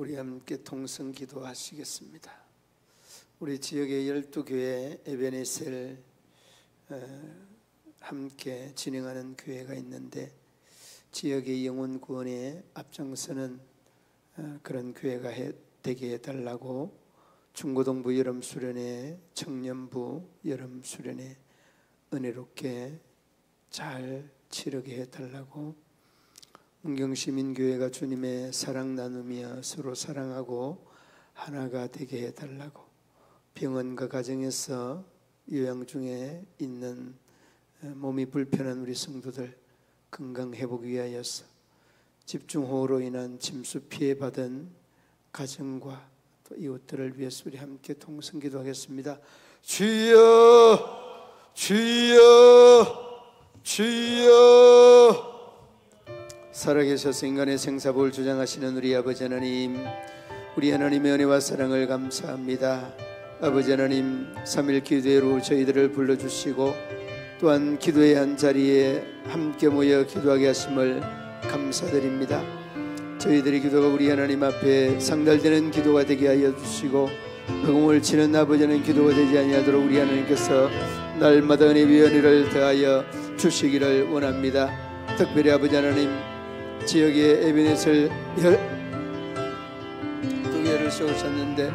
우리 함께 통성 기도하시겠습니다. 우리 지역의 12교회 에베네셀 함께 진행하는 교회가 있는데 지역의 영혼 구원에 앞장서는 그런 교회가 되게 해달라고 중고등부 여름수련회, 청년부 여름수련회 은혜롭게 잘 치르게 해달라고 문경시민교회가 주님의 사랑 나누며 서로 사랑하고 하나가 되게 해달라고 병원과 가정에서 요양 중에 있는 몸이 불편한 우리 성도들 건강 회복 위하여서 집중호우로 인한 침수 피해 받은 가정과 또 이웃들을 위해서 우리 함께 통성 기도하겠습니다. 주여 주여 주여. 살아계셔서 인간의 생사복을 주장하시는 우리 아버지 하나님, 우리 하나님의 은혜와 사랑을 감사합니다. 아버지 하나님, 3일 기도회로 저희들을 불러주시고 또한 기도의 한 자리에 함께 모여 기도하게 하심을 감사드립니다. 저희들의 기도가 우리 하나님 앞에 상달되는 기도가 되게 하여 주시고 허공을 치는 아버지 하나님 기도가 되지 아니하도록 우리 하나님께서 날마다 은혜 위에 은혜를 더하여 주시기를 원합니다. 특별히 아버지 하나님, 지역의 에베네셀 두 개를 세우셨는데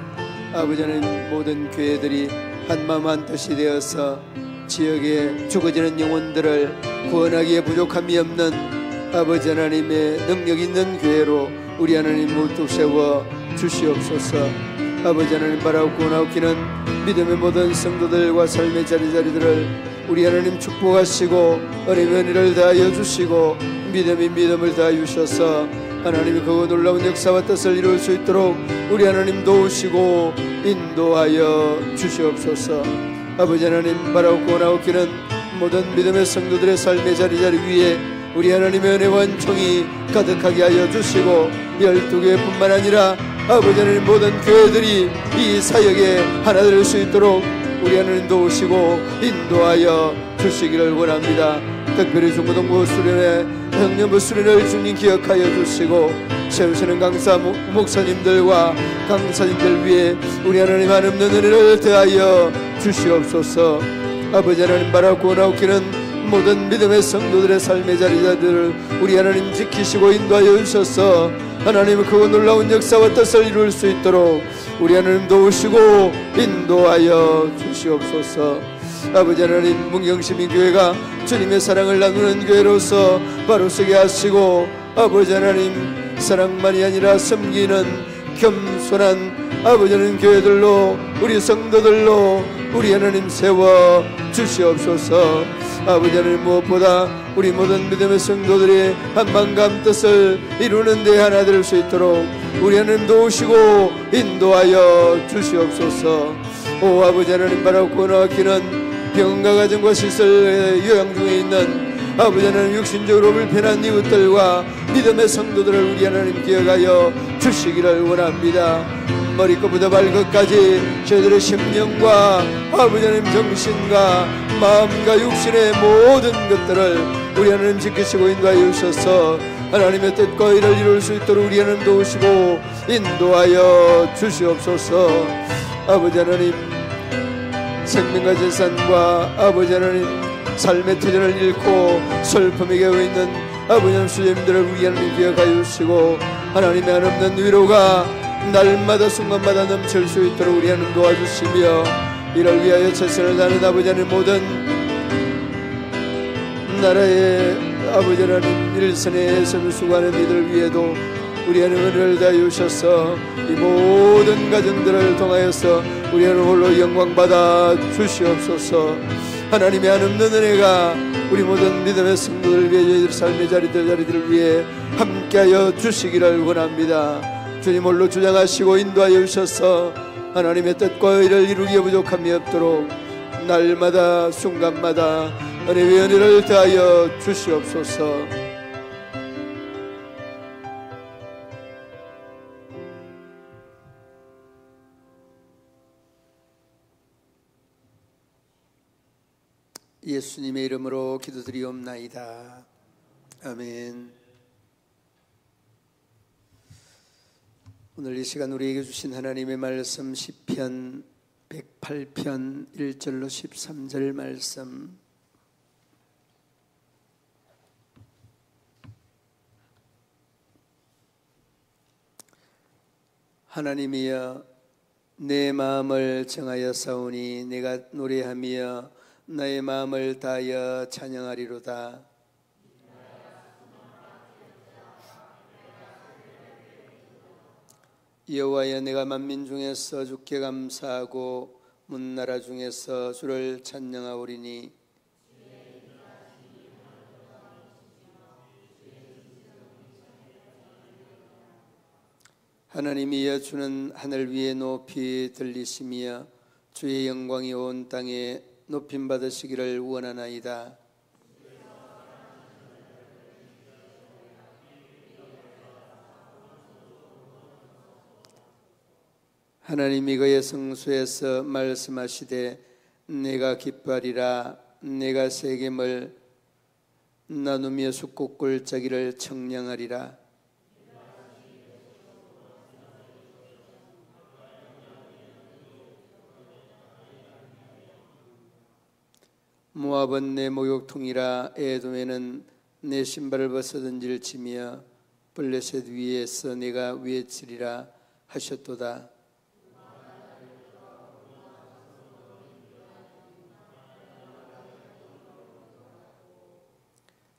아버지 하나님, 모든 교회들이 한마음 한뜻이 되어서 지역에 죽어지는 영혼들을 구원하기에 부족함이 없는 아버지 하나님의 능력 있는 교회로 우리 하나님 무뚝 세워 주시옵소서. 아버지 하나님, 바라고 구원하옵기는 믿음의 모든 성도들과 삶의 자리자리들을 우리 하나님 축복하시고 은혜의 은혜를 다하여 주시고 믿음이 믿음을 다하여 주셔서 하나님이 그 놀라운 역사와 뜻을 이룰 수 있도록 우리 하나님 도우시고 인도하여 주시옵소서. 아버지 하나님, 바라고 구원하옵기는 모든 믿음의 성도들의 삶의 자리자리 위에 우리 하나님의 은혜와 은총이 가득하게 하여 주시고 12교회뿐만 아니라 아버지 하나님, 모든 교회들이 이 사역에 하나 될 수 있도록 우리 하나님 도우시고 인도하여 주시기를 원합니다. 특별히 중고등부 수련회, 청년부 수련회를 주님 기억하여 주시고 세우시는 강사 목사님들과 강사님들 위해 우리 하나님 한없는 은혜를 더하여 주시옵소서. 아버지 하나님, 바라고 구원하옵기는 모든 믿음의 성도들의 삶의 자리자들을 우리 하나님 지키시고 인도하여 주셔서 하나님의 그 놀라운 역사와 뜻을 이룰 수 있도록 우리 하나님 도우시고 인도하여 주시옵소서. 아버지 하나님, 문경시민교회가 주님의 사랑을 나누는 교회로서 바로 서게 하시고 아버지 하나님, 사랑만이 아니라 섬기는 겸손한 아버지 하나님 교회들로 우리 성도들로 우리 하나님 세워 주시옵소서. 아버지 하나님, 무엇보다 우리 모든 믿음의 성도들이 한마음 뜻을 이루는 데 하나 될 수 있도록 우리 하나님 도우시고 인도하여 주시옵소서. 오 아버지 하나님, 바라고 구원하기는 병원과 가정과 시설에 요양 중에 있는 아버지 하나님, 육신적으로 불편한 이웃들과 믿음의 성도들을 우리 하나님 기억하여 주시기를 원합니다. 머리끝부터 발끝까지 저희들의 심령과 아버지 하나님 정신과 마음과 육신의 모든 것들을 우리 하나님 지키시고 인도하여 주셔서 하나님의 뜻과 일을 이룰 수 있도록 우리 하나님 도우시고 인도하여 주시옵소서. 아버지 하나님, 생명과 재산과 아버지 하나님 삶의 터전을 잃고 슬픔에 겨워 있는 아버지 하나님 수제님들을 우리 하나님 기억하여 주시고 하나님의 한없는 위로가 날마다 순간마다 넘칠 수 있도록 우리 하나님 도와주시며 이를 위하여 최선을 다하는 아버지 하나님, 모든 나라의 아버지 하나님 일선에 애쓰는 수고하는 이들 위에도 우리 하나님 은혜를 다하여 주셔서 이 모든 가정들을 통하여서 우리 하나님 홀로 영광받아 주시옵소서. 하나님의 한없는 은혜가 우리 모든 믿음의 성도들 위해 저희들 삶의 자리들을 위해 함께하여 주시기를 원합니다. 주님 홀로 주장하시고 인도하여 주셔서 하나님의 뜻과 의를 이루기에 부족함이 없도록 날마다 순간마다 은혜의 은혜를 더하여 주시옵소서. 예수님의 이름으로 기도드리옵나이다. 아멘. 오늘 이 시간 우리에게 주신 하나님의 말씀 시편 108편 1절로 13절 말씀. 하나님이여 내 마음을 정하여 싸우니 내가 노래하며 나의 마음을 다하여 찬양하리로다. 여호와여 내가 만민 중에서 주께 감사하고 문나라 중에서 주를 찬양하오리니 하나님이여 주는 하늘 위에 높이 들리시며 주의 영광이 온 땅에 높임 받으시기를 원하나이다. 하나님이 그의 성수에서 말씀하시되 내가 기뻐하리라. 내가 세겜을 나누며 숫꽃 골짜기를 청량하리라. 모압은 내 목욕통이라. 에돔에는 내 신발을 벗어던질지며 블레셋 위에서 내가 외치리라 하셨도다.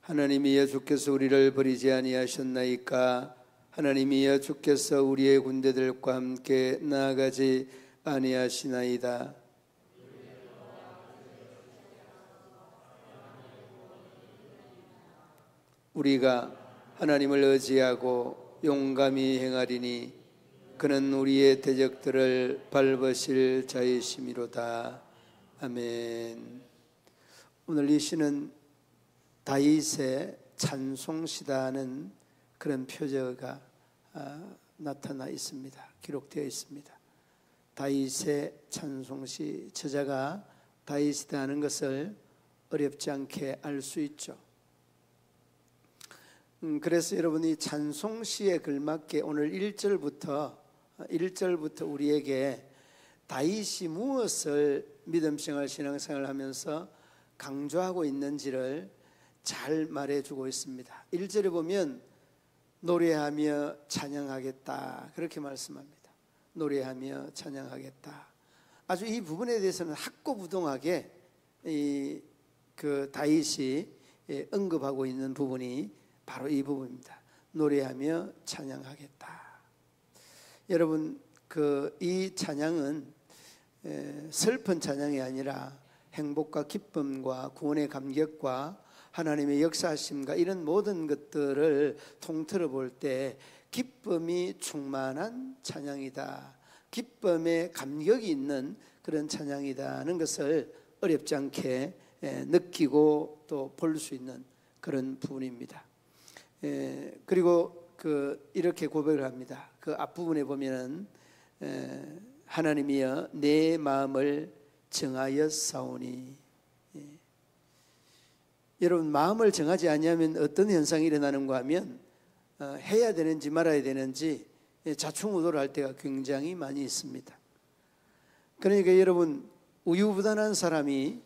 하나님이여 주께서 우리를 버리지 아니하셨나이까. 하나님이여 주께서 우리의 군대들과 함께 나아가지 아니하시나이다. 우리가 하나님을 의지하고 용감히 행하리니 그는 우리의 대적들을 밟으실 자이심이로다. 아멘. 오늘 이 시는 다윗의 찬송시다는 그런 표저가 나타나 있습니다. 기록되어 있습니다. 다윗의 찬송시, 저자가 다윗이다 하는 것을 어렵지 않게 알 수 있죠. 그래서 여러분이 찬송시에 걸맞게 오늘 1절부터 우리에게 다윗이 무엇을 믿음생활 신앙생활을 하면서 강조하고 있는지를 잘 말해주고 있습니다. 1절에 보면 노래하며 찬양하겠다 그렇게 말씀합니다. 노래하며 찬양하겠다. 아주 이 부분에 대해서는 학고부동하게 그 다윗이 언급하고 있는 부분이 바로 이 부분입니다. 노래하며 찬양하겠다. 여러분 이 찬양은 슬픈 찬양이 아니라 행복과 기쁨과 구원의 감격과 하나님의 역사하심과 이런 모든 것들을 통틀어 볼 때 기쁨이 충만한 찬양이다. 기쁨의 감격이 있는 그런 찬양이다는 것을 어렵지 않게 느끼고 또 볼 수 있는 그런 부분입니다. 그리고 이렇게 고백을 합니다. 그 앞부분에 보면은 하나님이여 내 마음을 정하여 싸우니. 여러분 마음을 정하지 아니하면 어떤 현상이 일어나는가 하면 해야 되는지 말아야 되는지 자충우돌을 할 때가 굉장히 많이 있습니다. 그러니까 여러분 우유부단한 사람이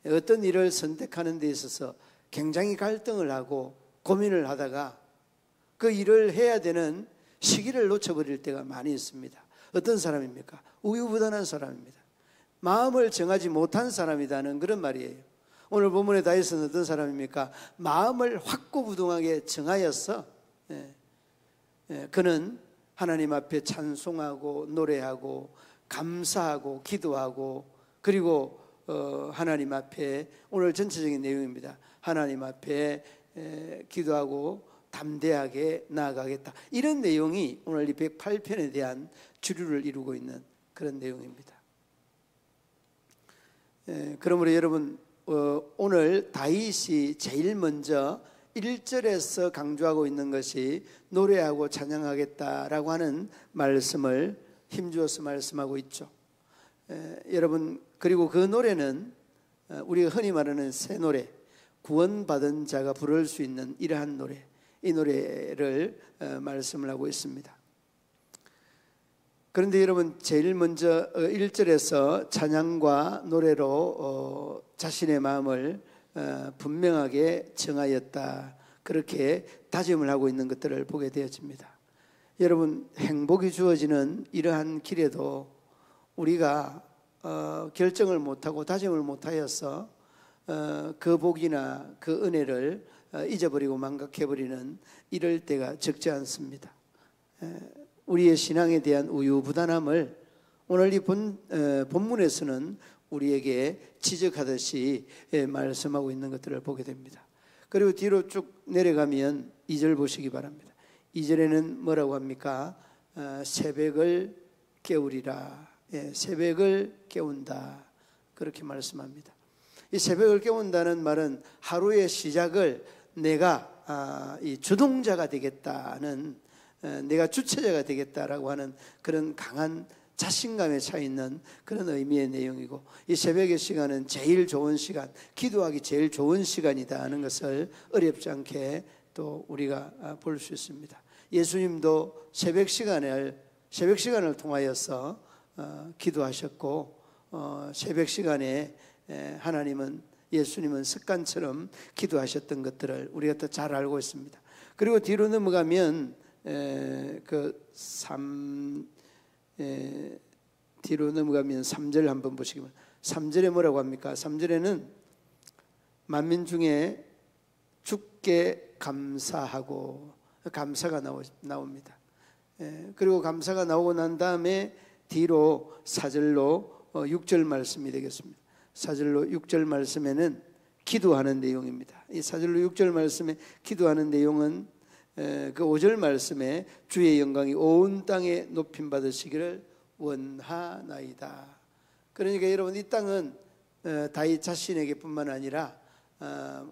어떤 일을 선택하는 데 있어서 굉장히 갈등을 하고 고민을 하다가 그 일을 해야 되는 시기를 놓쳐버릴 때가 많이 있습니다. 어떤 사람입니까? 우유부단한 사람입니다. 마음을 정하지 못한 사람이라는 그런 말이에요. 오늘 본문의 다윗은 어떤 사람입니까? 마음을 확고부동하게 정하여서 그는 하나님 앞에 찬송하고 노래하고 감사하고 기도하고 그리고 하나님 앞에 오늘 전체적인 내용입니다. 하나님 앞에 기도하고 담대하게 나아가겠다. 이런 내용이 오늘 이 108편에 대한 주류를 이루고 있는 그런 내용입니다. 그러므로 여러분 오늘 다윗이 제일 먼저 1절에서 강조하고 있는 것이 노래하고 찬양하겠다라고 하는 말씀을 힘주어서 말씀하고 있죠. 여러분 그리고 그 노래는 우리가 흔히 말하는 새 노래, 구원받은 자가 부를 수 있는 이러한 노래, 이 노래를 말씀을 하고 있습니다. 그런데 여러분 제일 먼저 1절에서 찬양과 노래로 자신의 마음을 분명하게 정하였다, 그렇게 다짐을 하고 있는 것들을 보게 되어집니다. 여러분, 행복이 주어지는 이러한 길에도 우리가 결정을 못하고 다짐을 못하여서 그 복이나 그 은혜를 잊어버리고 망각해버리는 이럴 때가 적지 않습니다. 우리의 신앙에 대한 우유부단함을 오늘 이 본문에서는 우리에게 지적하듯이 말씀하고 있는 것들을 보게 됩니다. 그리고 뒤로 쭉 내려가면 2절 보시기 바랍니다. 2절에는 뭐라고 합니까? 새벽을 깨우리라. 새벽을 깨운다, 그렇게 말씀합니다. 이 새벽을 깨운다는 말은 하루의 시작을 내가 이 주동자가 되겠다는, 내가 주체자가 되겠다라고 하는 그런 강한 자신감에 차 있는 그런 의미의 내용이고, 이 새벽의 시간은 제일 좋은 시간, 기도하기 제일 좋은 시간이다 하는 것을 어렵지 않게 또 우리가 볼 수 있습니다. 예수님도 새벽 시간을 통하여서 기도하셨고, 새벽 시간에 예수님은 습관처럼 기도하셨던 것들을 우리가 또 잘 알고 있습니다. 그리고 뒤로 넘어가면 뒤로 넘어가면 3절 한번 보시기 바랍니다. 3절에 뭐라고 합니까? 3절에는 만민 중에 주께 감사하고, 감사가 나옵니다. 그리고 감사가 나오고 난 다음에 뒤로 4절로 6절 말씀이 되겠습니다. 4절로 6절 말씀에는 기도하는 내용입니다. 이 4절로 6절 말씀에 기도하는 내용은 그 5절 말씀에 주의 영광이 온 땅에 높임 받으시기를 원하나이다. 그러니까 여러분, 이 땅은 다윗 자신에게 뿐만 아니라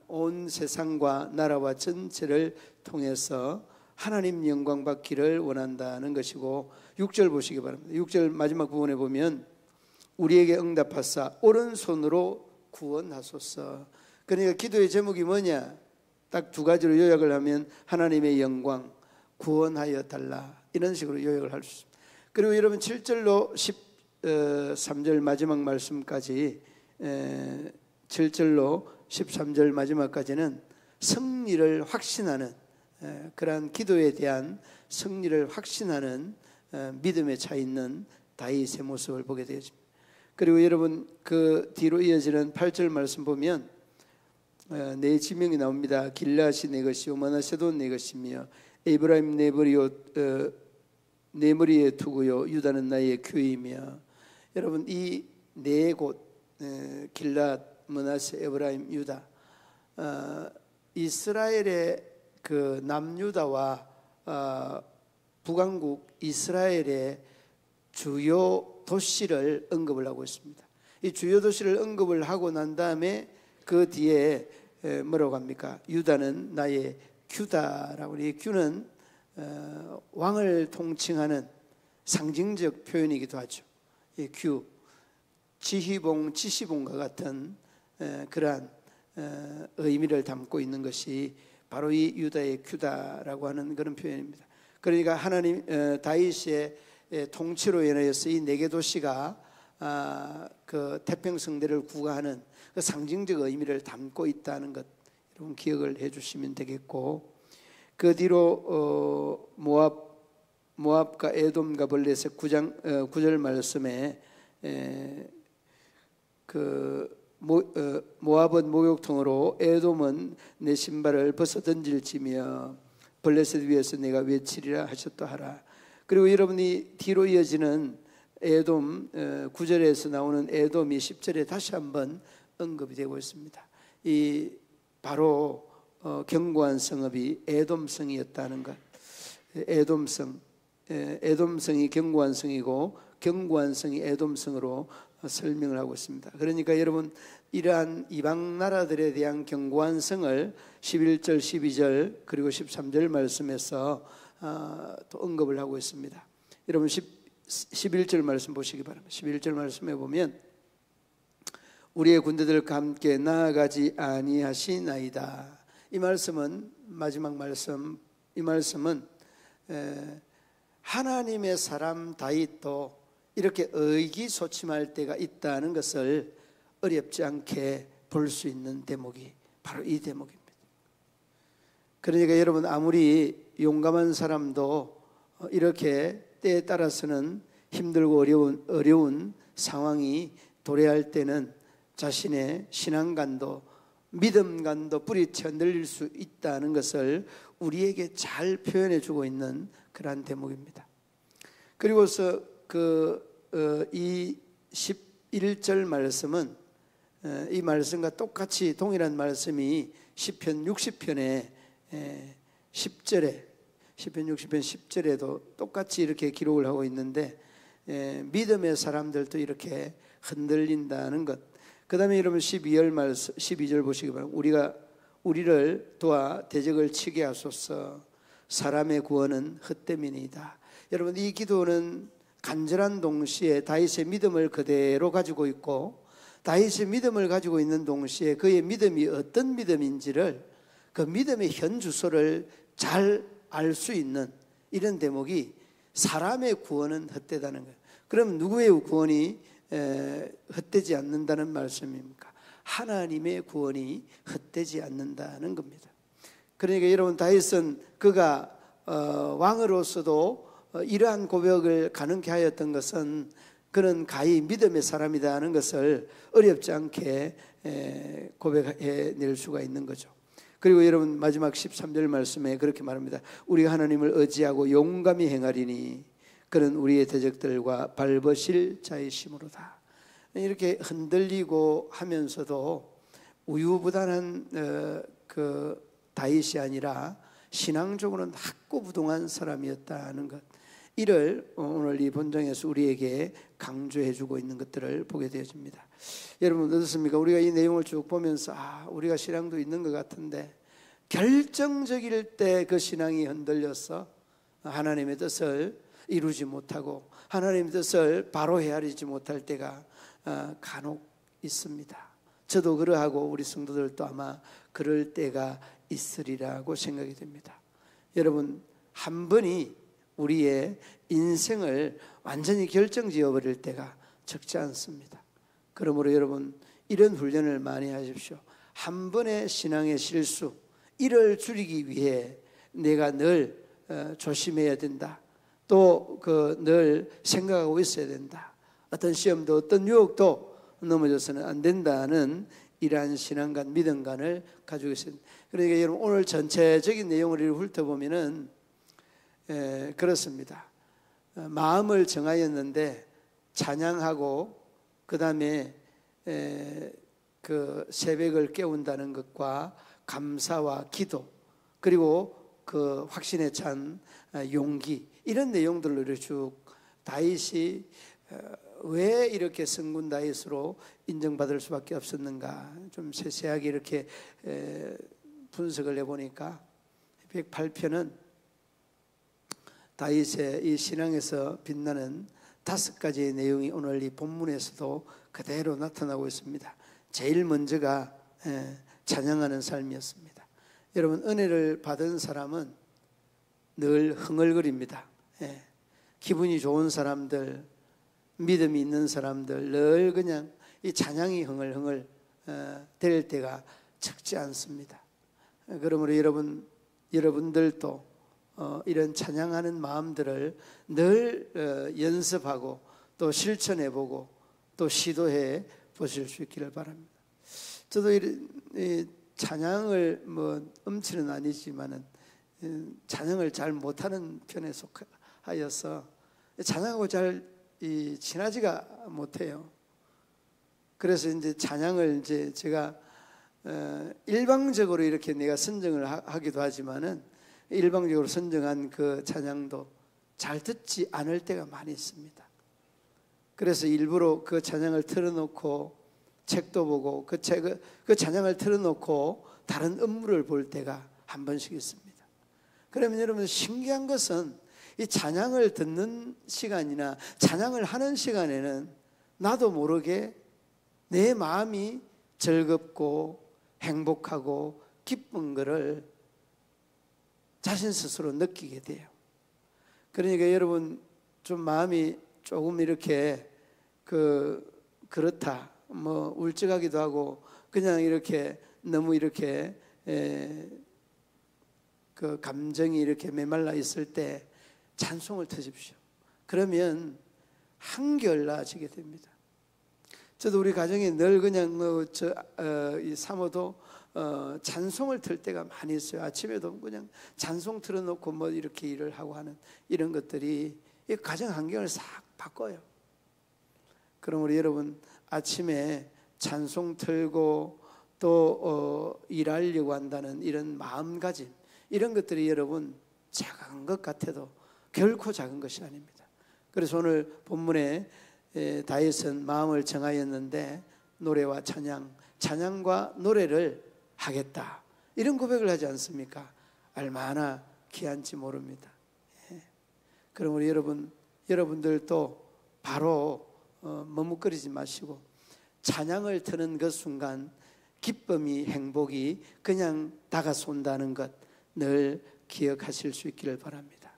온 세상과 나라와 전체를 통해서 하나님 영광 받기를 원한다는 것이고, 6절 보시기 바랍니다. 6절 마지막 부분에 보면 우리에게 응답하사 오른손으로 구원하소서. 그러니까 기도의 제목이 뭐냐? 딱 두 가지로 요약을 하면 하나님의 영광, 구원하여 달라, 이런 식으로 요약을 할 수 있습니다. 그리고 여러분 7절로 13절 마지막 말씀까지, 7절로 13절 마지막까지는 승리를 확신하는, 그러한 기도에 대한 승리를 확신하는 믿음에 차 있는 다윗의 모습을 보게 되어집니다. 그리고 여러분 그 뒤로 이어지는 8절 말씀 보면 내 지명이 나옵니다. 길앗이 내 것이요 머나세도 내 것이며 에브라임 내 머리에 두고요 유다는 나의 교이며. 여러분, 이 네 곳, 길앗, 머나세, 에브라임, 유다, 이스라엘의 그 남유다와 북왕국 이스라엘의 주요 도시를 언급을 하고 있습니다. 이 주요 도시를 언급을 하고 난 다음에 그 뒤에 뭐라고 합니까? 유다는 나의 규다라고. 이 규는 왕을 통칭하는 상징적 표현이기도 하죠. 이 규, 지휘봉, 지시봉과 같은 그러한 의미를 담고 있는 것이 바로 이 유다의 규다라고 하는 그런 표현입니다. 그러니까 하나님 다윗의 통치로 인하여서 이 네 개 도시가 그 태평성대를 구가하는 그 상징적 의미를 담고 있다는 것, 여러분 기억을 해주시면 되겠고, 그 뒤로 모압과 에돔과 블레셋 9절 말씀에 모압은 목욕통으로, 에돔은 내 신발을 벗어 던질지며 블레셋 위에서 내가 외치리라 하셨다 하라. 그리고 여러분이 뒤로 이어지는 에돔 9절에서 나오는 에돔이 10절에 다시 한번 언급이 되고 있습니다. 이 바로 견고한 성읍이 에돔성이었다는 것. 에돔성이 견고한 성이고 견고한 성이 에돔성으로 설명을 하고 있습니다. 그러니까 여러분, 이러한 이방 나라들에 대한 견고한 성을 11절, 12절 그리고 13절 말씀에서 또 언급을 하고 있습니다. 여러분 11절 말씀 보시기 바랍니다. 11절 말씀에 보면 우리의 군대들과 함께 나아가지 아니하시나이다. 이 말씀은 마지막 말씀, 이 말씀은 하나님의 사람 다윗도 이렇게 의기소침할 때가 있다는 것을 어렵지 않게 볼 수 있는 대목이 바로 이 대목입니다. 그러니까 여러분, 아무리 용감한 사람도 이렇게 때에 따라서는 힘들고 어려운 상황이 도래할 때는 자신의 신앙관도 믿음관도 뿌리쳐 늘릴 수 있다는 것을 우리에게 잘 표현해 주고 있는 그러한 대목입니다. 그리고서 이 11절 말씀은 이 말씀과 똑같이 동일한 말씀이 시편 60편의 10절에 시편 60편 10절에도 똑같이 이렇게 기록을 하고 있는데, 믿음의 사람들도 이렇게 흔들린다는 것. 그 다음에 여러분 12절 보시기 바랍니다. 우리를 도와 대적을 치게 하소서. 사람의 구원은 헛됨이니이다. 여러분, 이 기도는 간절한 동시에 다윗의 믿음을 그대로 가지고 있고, 다윗의 믿음을 가지고 있는 동시에 그의 믿음이 어떤 믿음인지를, 그 믿음의 현 주소를 잘 알 수 있는 이런 대목이 사람의 구원은 헛되다는 거예요. 그럼 누구의 구원이 헛되지 않는다는 말씀입니까? 하나님의 구원이 헛되지 않는다는 겁니다. 그러니까 여러분, 다윗은 그가 왕으로서도 이러한 고백을 가능케 하였던 것은 그는 가히 믿음의 사람이다 하는 것을 어렵지 않게 고백해낼 수가 있는 거죠. 그리고 여러분, 마지막 13절 말씀에 그렇게 말합니다. 우리가 하나님을 의지하고 용감히 행하리니 그는 우리의 대적들과 밟으실 자이심으로다. 이렇게 흔들리고 하면서도 우유부단한 그 다윗이 아니라 신앙적으로는 확고부동한 사람이었다는 것, 이를 오늘 이 본장에서 우리에게 강조해 주고 있는 것들을 보게 되어집니다. 여러분, 어떻습니까? 우리가 이 내용을 쭉 보면서 우리가 신앙도 있는 것 같은데, 결정적일 때 그 신앙이 흔들려서 하나님의 뜻을 이루지 못하고 하나님의 뜻을 바로 헤아리지 못할 때가 간혹 있습니다. 저도 그러하고 우리 성도들도 아마 그럴 때가 있으리라고 생각이 됩니다. 여러분, 한 번이 우리의 인생을 완전히 결정지어버릴 때가 적지 않습니다. 그러므로 여러분, 이런 훈련을 많이 하십시오. 한 번의 신앙의 실수, 이를 줄이기 위해 내가 늘 조심해야 된다. 또 늘 생각하고 있어야 된다. 어떤 시험도 어떤 유혹도 넘어져서는 안 된다는 이러한 신앙관, 믿음관을 가지고 있습니다. 그러니까 여러분, 오늘 전체적인 내용을 훑어보면은 그렇습니다. 마음을 정하였는데 찬양하고 그 다음에 그 새벽을 깨운다는 것과 감사와 기도, 그리고 그 확신에 찬 용기, 이런 내용들로 쭉 다윗이 왜 이렇게 성군 다윗으로 인정받을 수밖에 없었는가, 좀 세세하게 이렇게 분석을 해보니까 108편은 다윗의 이 신앙에서 빛나는 5가지의 내용이 오늘 이 본문에서도 그대로 나타나고 있습니다. 제일 먼저가 찬양하는 삶이었습니다. 여러분, 은혜를 받은 사람은 늘 흥얼거립니다. 기분이 좋은 사람들, 믿음이 있는 사람들, 늘 그냥 이 찬양이 흥얼흥얼 될 때가 적지 않습니다. 그러므로 여러분들도 이런 찬양하는 마음들을 늘 연습하고 또 실천해보고 또 시도해 보실 수 있기를 바랍니다. 저도 이 찬양을 음치는 아니지만은 찬양을 잘 못하는 편에 속하여서 찬양하고 잘 친하지가 못해요. 그래서 이제 찬양을 제가 일방적으로 이렇게 내가 선정을 하기도 하지만은 일방적으로 선정한 그 찬양도 잘 듣지 않을 때가 많이 있습니다. 그래서 일부러 그 찬양을 틀어놓고 책도 보고 그 찬양을 틀어놓고 다른 업무를 볼 때가 한 번씩 있습니다. 그러면 여러분, 신기한 것은 이 찬양을 듣는 시간이나 찬양을 하는 시간에는 나도 모르게 내 마음이 즐겁고 행복하고 기쁜 것을 자신 스스로 느끼게 돼요. 그러니까 여러분 좀 마음이 조금 이렇게 그렇다, 뭐 울적하기도 하고 그냥 이렇게 너무 이렇게 그 감정이 이렇게 메말라 있을 때 찬송을 터십시오. 그러면 한결 나아지게 됩니다. 저도 우리 가정에 늘 그냥 이 사모도 찬송을 틀 때가 많이 있어요. 아침에도 그냥 찬송 틀어놓고 뭐 이렇게 일을 하고 하는 이런 것들이 이 가정 환경을 싹 바꿔요. 그럼 우리 여러분 아침에 찬송 틀고 또 일하려고 한다는 이런 마음가짐, 이런 것들이 여러분 작은 것 같아도 결코 작은 것이 아닙니다. 그래서 오늘 본문에 다윗은 마음을 정하였는데 노래와 찬양과 노래를 하겠다, 이런 고백을 하지 않습니까? 얼마나 귀한지 모릅니다. 그럼 우리 여러분들도 바로 머뭇거리지 마시고 찬양을 트는 그 순간 기쁨이, 행복이 그냥 다가선다는 것 늘 기억하실 수 있기를 바랍니다.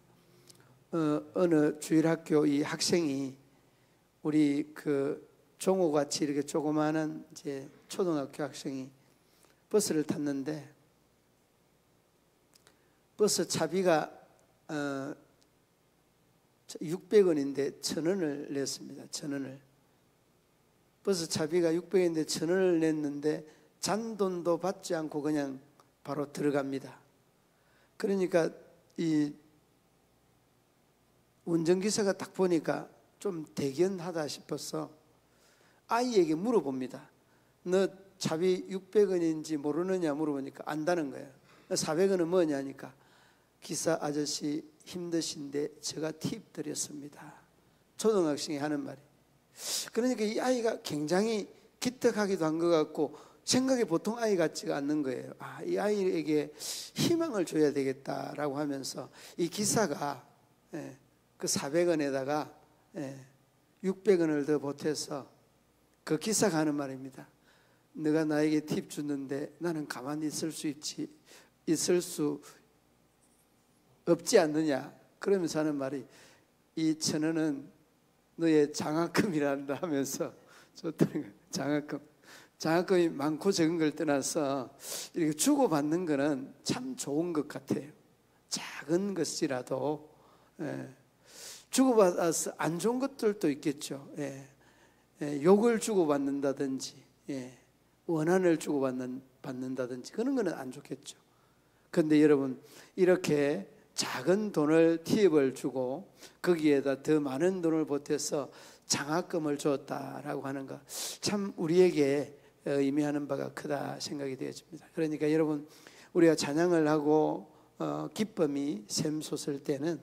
어느 주일학교 이 학생이 우리 그 종호같이 이렇게 조그마한 이제 초등학교 학생이 버스를 탔는데 버스 차비가 600원인데 1,000원을 냈습니다. 1,000원을. 버스 차비가 600원인데 1,000원을 냈는데 잔돈도 받지 않고 그냥 바로 들어갑니다. 그러니까 이 운전기사가 딱 보니까 좀 대견하다 싶어서 아이에게 물어봅니다. 너 차비 600원인지 모르느냐 물어보니까 안다는 거예요. 400원은 뭐냐 하니까 기사 아저씨 힘드신데 제가 팁 드렸습니다. 초등학생이 하는 말이. 그러니까 이 아이가 굉장히 기특하기도 한 것 같고 생각이 보통 아이 같지가 않는 거예요. 이 아이에게 희망을 줘야 되겠다라고 하면서 이 기사가 그 400원에다가 600원을 더 보태서 그 기사가 하는 말입니다. 너가 나에게 팁 주는데 나는 가만히 있을 수 없지 않느냐. 그러면서 하는 말이 이 1,000원은 너의 장학금이란다 하면서 좋다는 거예요. 장학금이 많고 적은 걸 떠나서 이렇게 주고받는 거는 참 좋은 것 같아요. 작은 것이라도 주고받아서 안 좋은 것들도 있겠죠. 욕을 주고받는다든지 원한을 주고받는다든지 그런 거는 안 좋겠죠. 그런데 여러분 이렇게 작은 돈을 팁을 주고 거기에다 더 많은 돈을 보태서 장학금을 줬다라고 하는 거 참 우리에게 의미하는 바가 크다 생각이 되어집니다. 그러니까 여러분 우리가 찬양을 하고 기쁨이 샘솟을 때는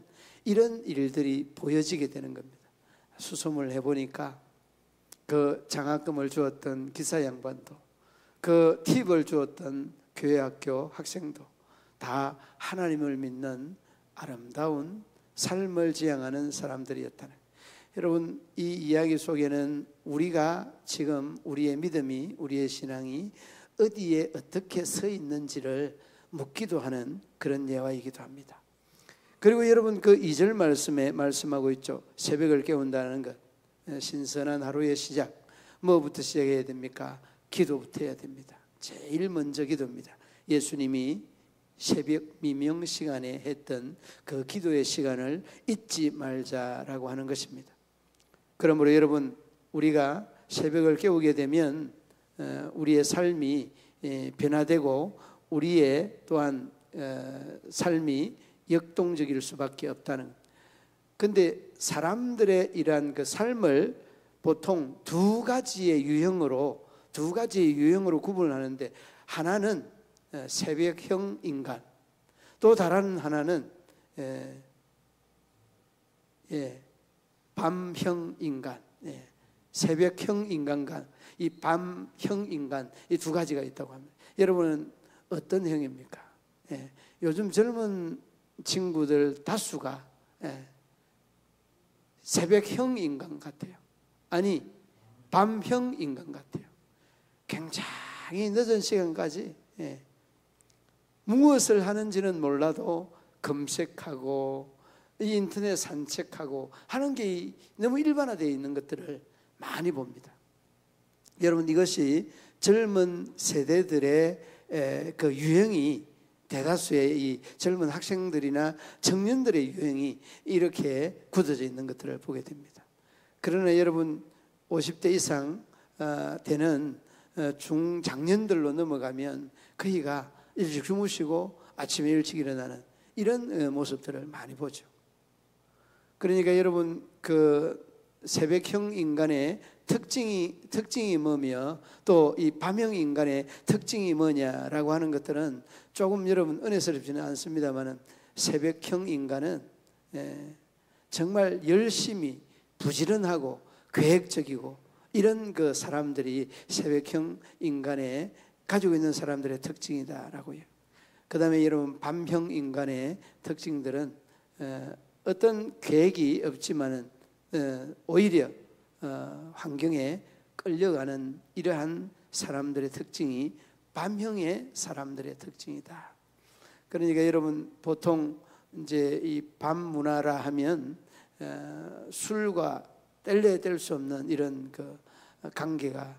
이런 일들이 보여지게 되는 겁니다. 수소문을 해보니까 그 장학금을 주었던 기사 양반도 그 팁을 주었던 교회 학교 학생도 다 하나님을 믿는 아름다운 삶을 지향하는 사람들이었다는. 여러분 이 이야기 속에는 우리가 지금 우리의 믿음이, 우리의 신앙이 어디에 어떻게 서 있는지를 묻기도 하는 그런 예화이기도 합니다. 그리고 여러분 그 2절 말씀에 말씀하고 있죠. 새벽을 깨운다는 것, 신선한 하루의 시작. 뭐부터 시작해야 됩니까? 기도부터 해야 됩니다. 제일 먼저 기도입니다. 예수님이 새벽 미명 시간에 했던 그 기도의 시간을 잊지 말자라고 하는 것입니다. 그러므로 여러분 우리가 새벽을 깨우게 되면 우리의 삶이 변화되고 우리의 또한 삶이 역동적일 수밖에 없다는. 그런데 사람들의 이러한 그 삶을 보통 두 가지의 유형으로 구분하는데 하나는 새벽형 인간, 또 다른 하나는 밤형 인간, 새벽형 인간과 이 밤형 인간, 이 두 가지가 있다고 합니다. 여러분은 어떤 형입니까? 요즘 젊은 친구들 다수가 새벽형 인간 같아요. 아니 밤형 인간 같아요. 굉장히 늦은 시간까지 무엇을 하는지는 몰라도 검색하고 이 인터넷 산책하고 하는 게 너무 일반화되어 있는 것들을 많이 봅니다. 여러분, 이것이 젊은 세대들의 그 유행이, 대다수의 이 젊은 학생들이나 청년들의 유행이 이렇게 굳어져 있는 것들을 보게 됩니다. 그러나 여러분, 50대 이상 되는 중장년들로 넘어가면 거의가 일찍 주무시고 아침에 일찍 일어나는 이런 모습들을 많이 보죠. 그러니까 여러분, 그 새벽형 인간의 특징이 뭐며 또 이 밤형 인간의 특징이 뭐냐라고 하는 것들은 조금 여러분 은혜스럽지는 않습니다만은, 새벽형 인간은 정말 열심히 부지런하고 계획적이고 이런 그 사람들이 새벽형 인간에 가지고 있는 사람들의 특징이다라고요. 그 다음에 여러분, 밤형 인간의 특징들은 어떤 계획이 없지만은 오히려 환경에 끌려가는 이러한 사람들의 특징이 밤형의 사람들의 특징이다. 그러니까 여러분, 보통 이제 이 밤 문화라 하면 술과 뗄래야 뗄 수 없는 이런 그 관계가,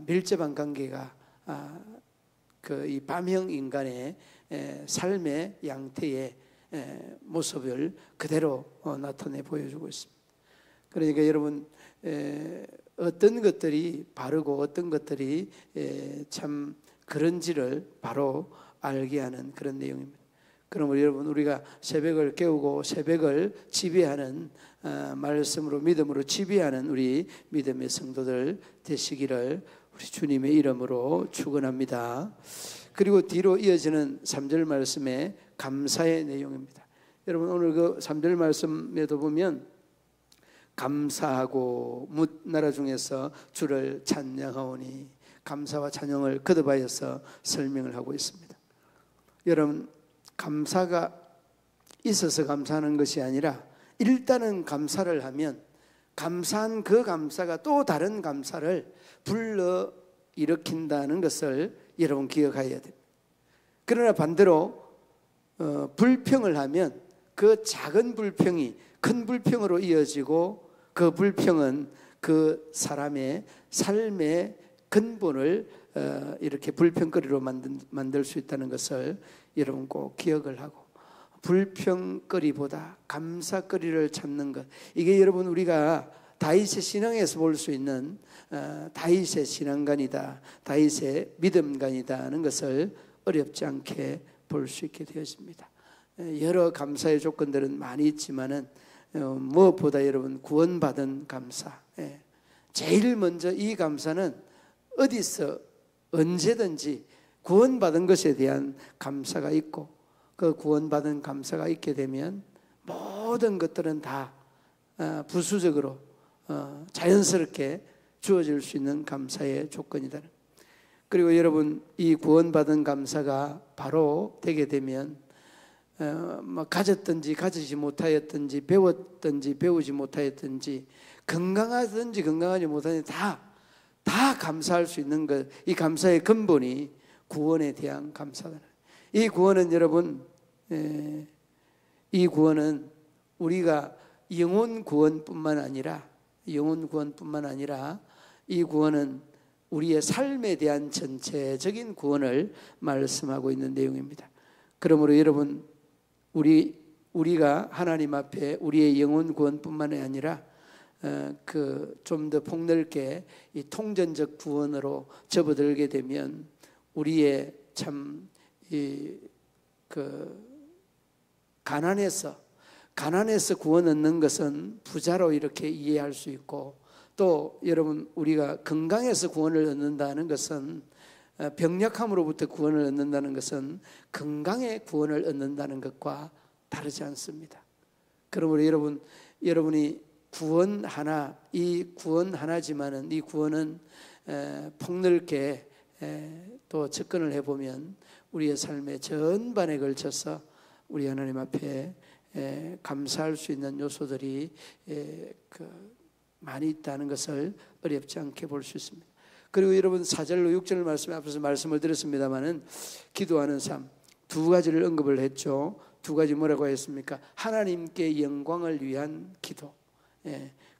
밀접한 관계가 그 이 밤형 인간의 삶의 양태의 모습을 그대로 나타내 보여주고 있습니다. 그러니까 여러분, 어떤 것들이 바르고 어떤 것들이 참 그런지를 바로 알게 하는 그런 내용입니다. 그러므로 여러분, 우리가 새벽을 깨우고 새벽을 지배하는 말씀으로, 믿음으로 지배하는 우리 믿음의 성도들 되시기를 우리 주님의 이름으로 축원합니다. 그리고 뒤로 이어지는 3절 말씀에 감사의 내용입니다. 여러분, 오늘 그 3절 말씀에도 보면 감사하고 뭇 나라 중에서 주를 찬양하오니, 감사와 찬양을 거듭하여서 설명을 하고 있습니다. 여러분, 감사가 있어서 감사하는 것이 아니라 일단은 감사를 하면 감사한 그 감사가 또 다른 감사를 불러 일으킨다는 것을 여러분 기억해야 됩니다. 그러나 반대로 불평을 하면 그 작은 불평이 큰 불평으로 이어지고, 그 불평은 그 사람의 삶의 근본을 이렇게 불평거리로 만들 수 있다는 것을 여러분 꼭 기억을 하고, 불평거리보다 감사거리를 찾는 것, 이게 여러분 우리가 다윗의 신앙에서 볼 수 있는 다윗의 신앙관이다, 다윗의 믿음관이다 하는 것을 어렵지 않게 볼 수 있게 되었습니다. 여러 감사의 조건들은 많이 있지만은 무엇보다 여러분, 구원받은 감사, 제일 먼저 이 감사는 어디서 언제든지 구원받은 것에 대한 감사가 있고, 그 구원받은 감사가 있게 되면 모든 것들은 다 부수적으로 자연스럽게 주어질 수 있는 감사의 조건이다. 그리고 여러분, 이 구원받은 감사가 바로 되게 되면 가졌든지 가지지 못하였든지, 배웠든지 배우지 못하였든지, 건강하든지 건강하지 못하든지 다 감사할 수 있는 것, 이 감사의 근본이 구원에 대한 감사다. 이 구원은 여러분, 이 구원은 우리가 영혼 구원뿐만 아니라 이 구원은 우리의 삶에 대한 전체적인 구원을 말씀하고 있는 내용입니다. 그러므로 여러분, 우리가 하나님 앞에 우리의 영혼 구원뿐만 아니라 좀 더 폭넓게 이 통전적 구원으로 접어들게 되면 우리의 참 가난에서 구원 얻는 것은 부자로 이렇게 이해할 수 있고, 또 여러분, 우리가 건강에서 구원을 얻는다는 것은, 병약함으로부터 구원을 얻는다는 것은 건강의 구원을 얻는다는 것과 다르지 않습니다. 그러므로 여러분이 구원 하나지만은 이 구원은 폭넓게 또 접근을 해보면 우리의 삶의 전반에 걸쳐서 우리 하나님 앞에 감사할 수 있는 요소들이 많이 있다는 것을 어렵지 않게 볼 수 있습니다. 그리고 여러분, 4절로 6절 말씀에 앞서서 말씀을 드렸습니다마는 기도하는 삶 두 가지를 언급을 했죠. 두 가지 뭐라고 했습니까? 하나님께 영광을 위한 기도,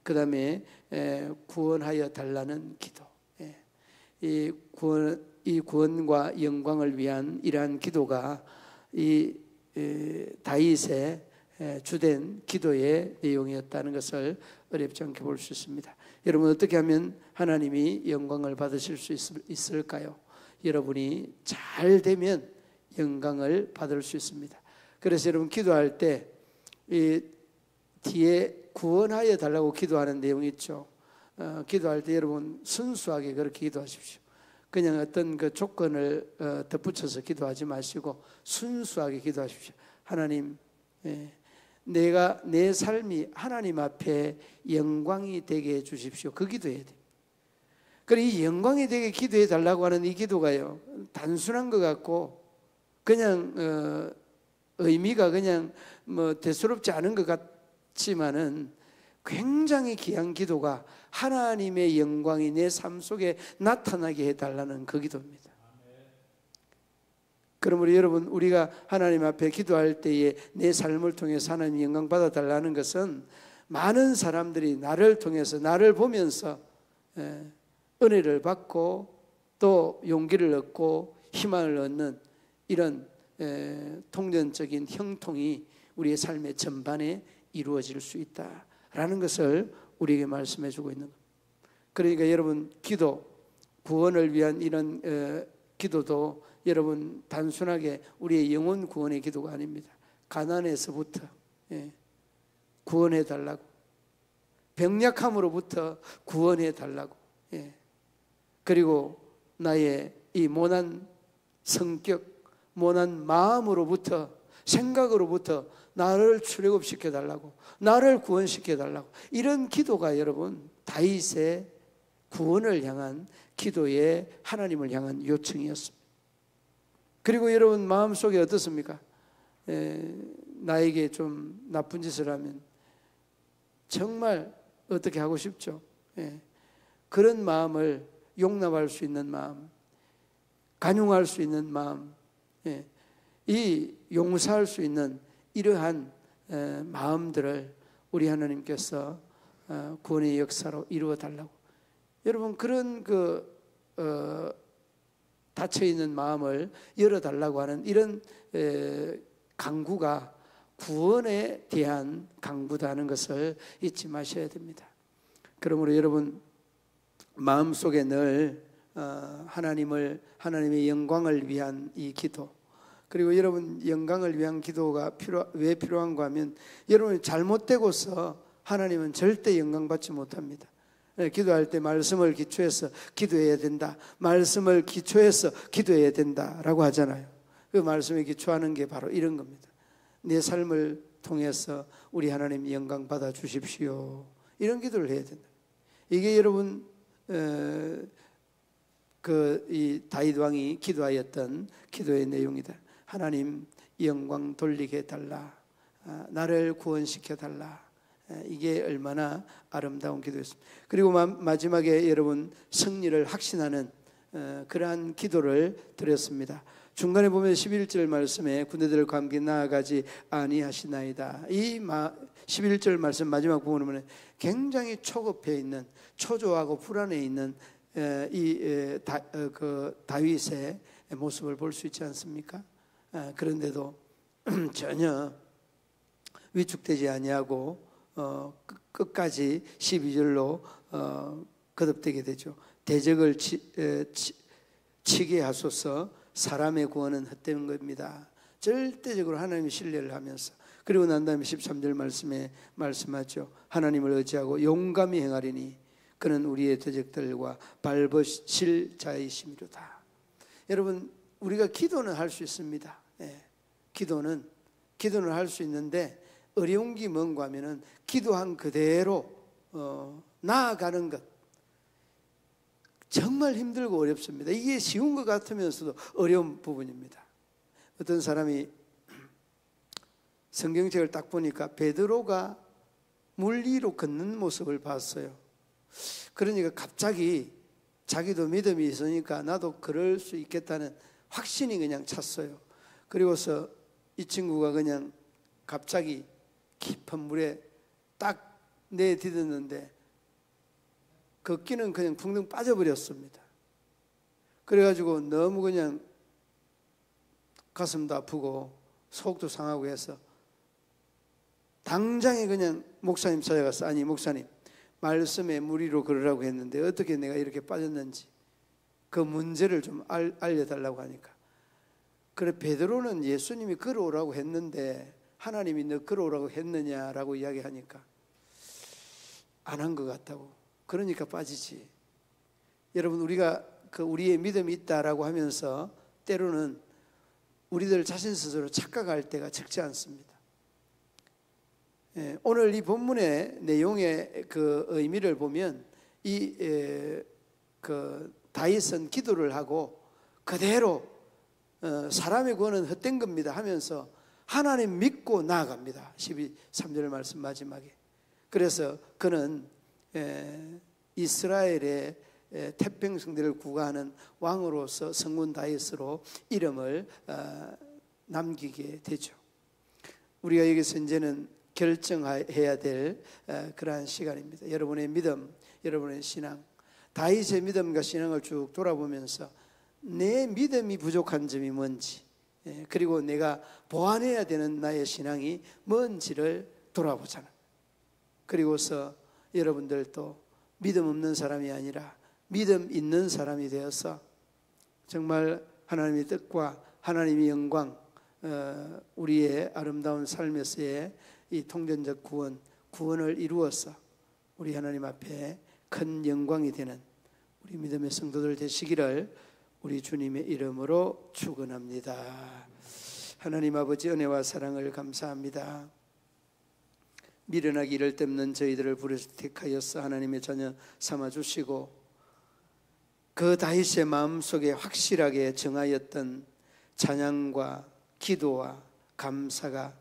그 다음에 구원하여 달라는 기도. 이 구원과 영광을 위한 이러한 기도가 이 다윗의 주된 기도의 내용이었다는 것을 어렵지 않게 볼 수 있습니다. 여러분, 어떻게 하면 하나님이 영광을 받으실 수 있을까요? 여러분이 잘 되면 영광을 받을 수 있습니다. 그래서 여러분 기도할 때 이 뒤에 구원하여 달라고 기도하는 내용이 있죠. 기도할 때 여러분 순수하게 그렇게 기도하십시오. 그냥 어떤 그 조건을 덧붙여서 기도하지 마시고 순수하게 기도하십시오. 하나님, 내가 내 삶이 하나님 앞에 영광이 되게 해 주십시오. 그 기도해야 돼. 그리고 이 영광이 되게 기도해 달라고 하는 이 기도가요, 단순한 것 같고 그냥 의미가 그냥 뭐 대수롭지 않은 것 같지만은 굉장히 귀한 기도가 하나님의 영광이 내 삶 속에 나타나게 해달라는 그 기도입니다. 그러므로 여러분, 우리가 하나님 앞에 기도할 때에 내 삶을 통해서 하나님 영광 받아달라는 것은 많은 사람들이 나를 통해서, 나를 보면서 은혜를 받고 또 용기를 얻고 희망을 얻는 이런 통전적인 형통이 우리의 삶의 전반에 이루어질 수 있다라는 것을 우리에게 말씀해 주고 있는 겁니다. 그러니까 여러분, 기도, 구원을 위한 이런 기도도 여러분 단순하게 우리의 영혼 구원의 기도가 아닙니다. 가난에서부터 구원해 달라고, 병약함으로부터 구원해 달라고, 그리고 나의 이 모난 성격, 모난 마음으로부터, 생각으로부터 나를 출애굽시켜 달라고, 나를 구원시켜 달라고, 이런 기도가 여러분 다윗의 구원을 향한 기도의 하나님을 향한 요청이었습니다. 그리고 여러분 마음속에 어떻습니까? 나에게 좀 나쁜 짓을 하면 정말 어떻게 하고 싶죠? 그런 마음을 용납할 수 있는 마음, 간용할 수 있는 마음, 이 용서할 수 있는 이러한 마음들을 우리 하나님께서 구원의 역사로 이루어 달라고, 여러분 그런 닫혀 있는 마음을 열어 달라고 하는 이런 강구가 구원에 대한 강구다는 것을 잊지 마셔야 됩니다. 그러므로 여러분 마음속에 늘 하나님의 영광을 위한 이 기도, 그리고 여러분 영광을 위한 기도가 왜 필요한가 하면 여러분이 잘못되고서 하나님은 절대 영광 받지 못합니다. 기도할 때 말씀을 기초해서 기도해야 된다, 말씀을 기초해서 기도해야 된다라고 하잖아요. 그 말씀에 기초하는 게 바로 이런 겁니다. 내 삶을 통해서 우리 하나님 영광 받아 주십시오, 이런 기도를 해야 된다. 이게 여러분 이 다윗 왕이 기도하였던 기도의 내용이다. 하나님 영광 돌리게 해달라, 나를 구원시켜 달라. 이게 얼마나 아름다운 기도였습니다. 그리고 마지막에 여러분 승리를 확신하는 그러한 기도를 드렸습니다. 중간에 보면 11절 말씀에 군대들 감기 나아가지 아니하시나이다. 이 11절 말씀 마지막 부분을 보면 굉장히 초급해 있는, 초조하고 불안해 있는 다윗의 모습을 볼 수 있지 않습니까? 그런데도 전혀 위축되지 아니하고 끝까지 12절로 거듭되게 되죠. 대적을 치게 하소서, 사람의 구원은 헛되는 겁니다. 절대적으로 하나님의 신뢰를 하면서, 그리고 난 다음에 13절 말씀에 말씀하죠. 하나님을 의지하고 용감히 행하리니 그는 우리의 대적들과 밟으실 자이심이로다. 여러분 우리가 기도는 할 수 있습니다. 기도는 할 수 있는데 어려운 게 뭔가 하면은 기도한 그대로 나아가는 것, 정말 힘들고 어렵습니다. 이게 쉬운 것 같으면서도 어려운 부분입니다. 어떤 사람이 성경책을 딱 보니까 베드로가 물 위로 걷는 모습을 봤어요. 그러니까 갑자기 자기도 믿음이 있으니까 나도 그럴 수 있겠다는 확신이 그냥 찼어요. 그리고서 이 친구가 그냥 갑자기 깊은 물에 딱 내디뎠는데 그 끼는 그냥 붕덩 빠져버렸습니다. 그래가지고 너무 그냥 가슴도 아프고 속도 상하고 해서 당장에 그냥 목사님 찾아가서, 아니 목사님, 말씀에 물 위로 걸으라고 했는데 어떻게 내가 이렇게 빠졌는지 그 문제를 좀 알려달라고 하니까, 그래 베드로는 예수님이 걸어오라고 했는데 하나님이 너 걸어오라고 했느냐라고 이야기하니까 안 한 것 같다고. 그러니까 빠지지. 여러분, 우리가 우리의 믿음이 있다라고 하면서 때로는 우리들 자신 스스로 착각할 때가 적지 않습니다. 오늘 이 본문의 내용의 그 의미를 보면 다윗은 기도를 하고 그대로 사람의 구원은 헛된 겁니다 하면서 하나님 믿고 나아갑니다. 12~3절 말씀 마지막에. 그래서 그는 이스라엘의 태평성대를 구가하는 왕으로서 성군 다윗으로 이름을 남기게 되죠. 우리가 여기서 이제는 결정해야 될 그러한 시간입니다. 여러분의 믿음, 여러분의 신앙, 다윗의 믿음과 신앙을 쭉 돌아보면서 내 믿음이 부족한 점이 뭔지, 그리고 내가 보완해야 되는 나의 신앙이 뭔지를 돌아보잖아요. 그리고서 여러분들도 믿음 없는 사람이 아니라 믿음 있는 사람이 되어서 정말 하나님의 뜻과 하나님의 영광, 우리의 아름다운 삶에서의 이 통전적 구원을 이루어서 우리 하나님 앞에 큰 영광이 되는 우리 믿음의 성도들 되시기를 우리 주님의 이름으로 축원합니다. 하나님 아버지, 은혜와 사랑을 감사합니다. 미련하기 이를 데 없는 저희들을 부르셔 택하여서 하나님의 자녀 삼아주시고 그 다윗의 마음속에 확실하게 정하였던 찬양과 기도와 감사가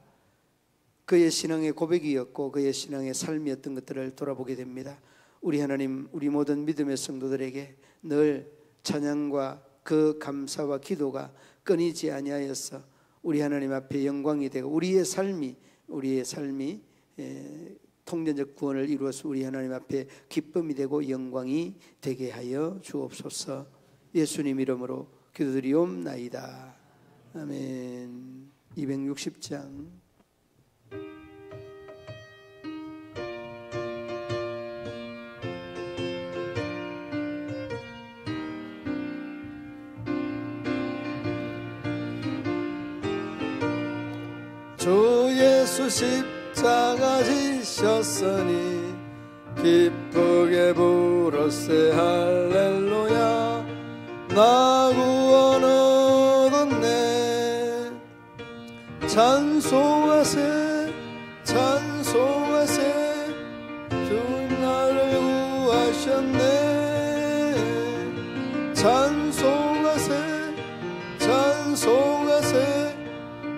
그의 신앙의 고백이었고 그의 신앙의 삶이었던 것들을 돌아보게 됩니다. 우리 하나님, 우리 모든 믿음의 성도들에게 늘 찬양과 그 감사와 기도가 끊이지 아니하여서 우리 하나님 앞에 영광이 되고 우리의 삶이 통전적 구원을 이루어서 우리 하나님 앞에 기쁨이 되고 영광이 되게 하여 주옵소서. 예수님 이름으로 기도드리옵나이다. 아멘. 260장. 주 예수 십자가 지셨으니 기쁘게 부르세 할렐루야. 나 구원 얻었네. 찬송하세 찬송하세. 주님 나를 구하셨네. 찬송하세 찬송하세.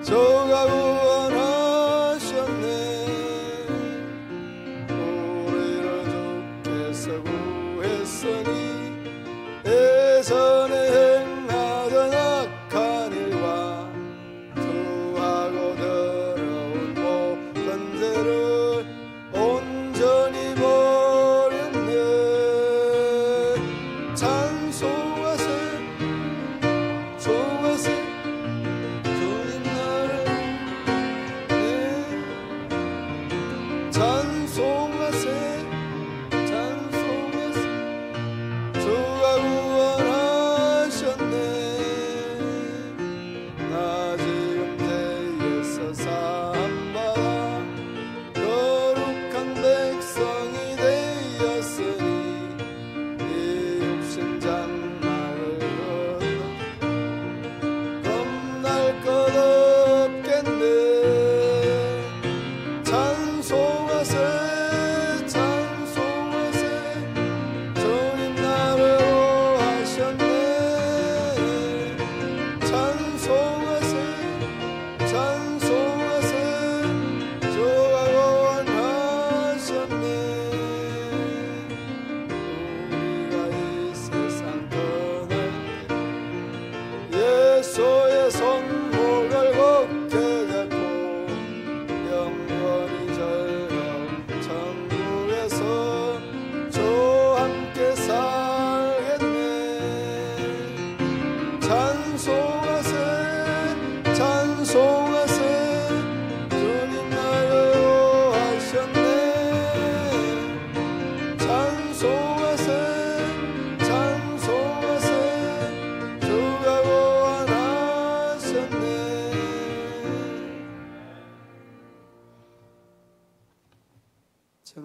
저가 구원하셨네. 우리를 주께서 구했으니 예전에 행하던 악한 일과 투하고 더러운 모든 죄를 온전히 버렸네. 찬송하세 찬송하세. 주님 나를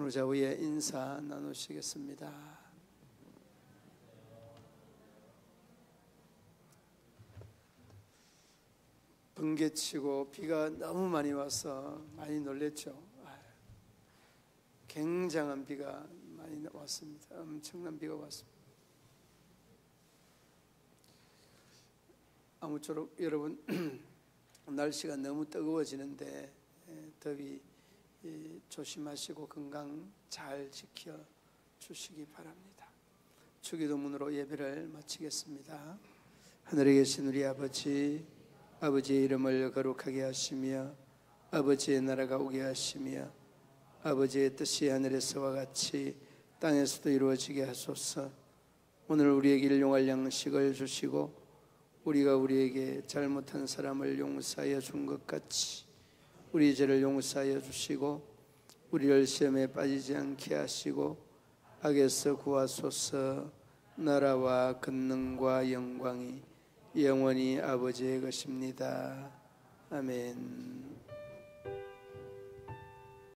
서로 좌우에 인사 나누시겠습니다. 번개치고 비가 너무 많이 와서 많이 놀랬죠. 굉장한 비가 많이 왔습니다. 엄청난 비가 왔습니다. 아무쪼록 여러분 날씨가 너무 뜨거워지는데 더위 조심하시고 건강 잘 지켜 주시기 바랍니다. 주기도문으로 예배를 마치겠습니다. 하늘에 계신 우리 아버지, 아버지의 이름을 거룩하게 하시며 아버지의 나라가 오게 하시며 아버지의 뜻이 하늘에서와 같이 땅에서도 이루어지게 하소서. 오늘 우리에게 일용할 양식을 주시고 우리가 우리에게 잘못한 사람을 용서하여 준 것 같이 우리 죄를 용서하여 주시고 우리를 시험에 빠지지 않게 하시고 악에서 구하소서. 나라와 권능과 영광이 영원히 아버지의 것입니다. 아멘.